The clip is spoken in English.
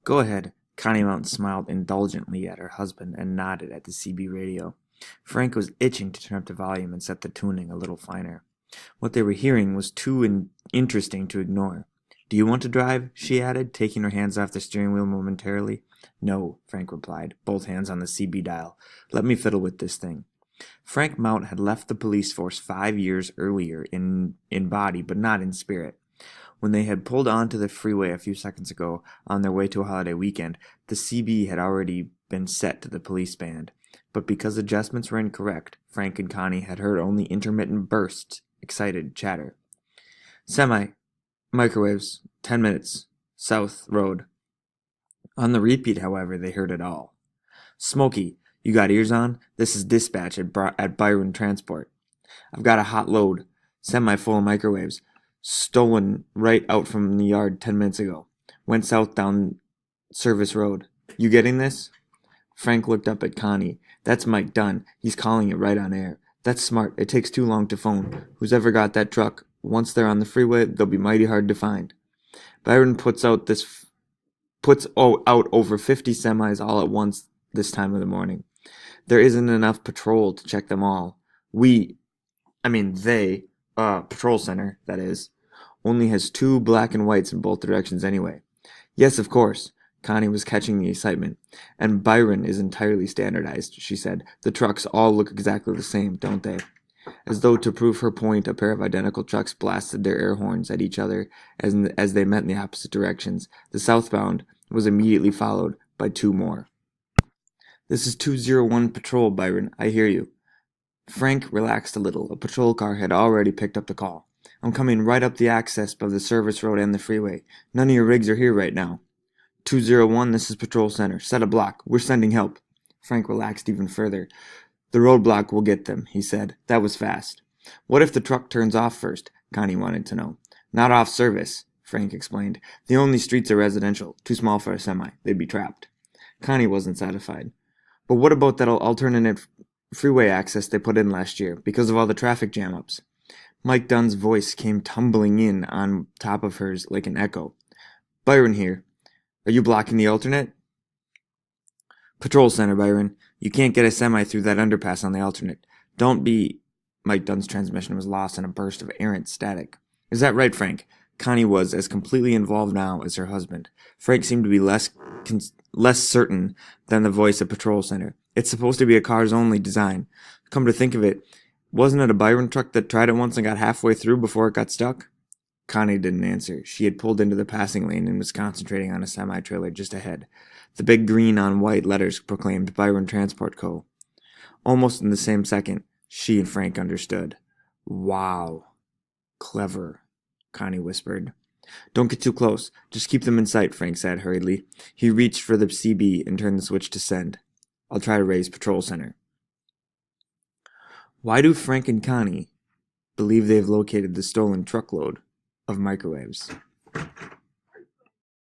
Go ahead. Connie Mountain smiled indulgently at her husband and nodded at the CB radio. Frank was itching to turn up the volume and set the tuning a little finer. What they were hearing was too interesting to ignore. Do you want to drive? She added, taking her hands off the steering wheel momentarily. No, Frank replied, both hands on the CB dial. Let me fiddle with this thing. Frank Mount had left the police force 5 years earlier in body, but not in spirit. When they had pulled onto the freeway a few seconds ago on their way to a holiday weekend, the CB had already been set to the police band. But because adjustments were incorrect, Frank and Connie had heard only intermittent bursts, excited chatter. Semi, microwaves, 10 minutes, South Road. On the repeat, however, they heard it all. Smokey, you got ears on? This is dispatch at Byron Transport. I've got a hot load, semi full of microwaves. Stolen right out from the yard 10 minutes ago. Went south down Service Road. You getting this? Frank looked up at Connie. That's Mike Dunn. He's calling it right on air. That's smart. It takes too long to phone. Who's ever got that truck? Once they're on the freeway, they'll be mighty hard to find. Byron puts out over 50 semis all at once this time of the morning. There isn't enough patrol to check them all. They, patrol center, that is, only has two black and whites in both directions anyway. Yes, of course. Connie was catching the excitement. And Byron is entirely standardized, she said. The trucks all look exactly the same, don't they? As though to prove her point, a pair of identical trucks blasted their air horns at each other as they met in the opposite directions. The southbound was immediately followed by two more. This is 201 Patrol, Byron. I hear you. Frank relaxed a little. A patrol car had already picked up the call. I'm coming right up the access of the service road and the freeway. None of your rigs are here right now. 201, this is Patrol Center. Set a block. We're sending help. Frank relaxed even further. The roadblock will get them, he said. That was fast. What if the truck turns off first? Connie wanted to know. Not off service, Frank explained. The only streets are residential. Too small for a semi. They'd be trapped. Connie wasn't satisfied. But what about that alternate freeway access they put in last year because of all the traffic jam-ups? Mike Dunn's voice came tumbling in on top of hers like an echo. Byron here. Are you blocking the alternate? Patrol center, Byron. You can't get a semi through that underpass on the alternate. Don't be... Mike Dunn's transmission was lost in a burst of errant static. Is that right, Frank? Connie was as completely involved now as her husband. Frank seemed to be less certain than the voice of Patrol Center. It's supposed to be a cars-only design. Come to think of it, wasn't it a Byron truck that tried it once and got halfway through before it got stuck? Connie didn't answer. She had pulled into the passing lane and was concentrating on a semi-trailer just ahead. The big green on white letters proclaimed Byron Transport Co. Almost in the same second, she and Frank understood. Wow. Clever, Connie whispered. Don't get too close. Just keep them in sight, Frank said hurriedly. He reached for the CB and turned the switch to send. I'll try to raise Patrol Center. Why do Frank and Connie believe they've located the stolen truckload of microwaves?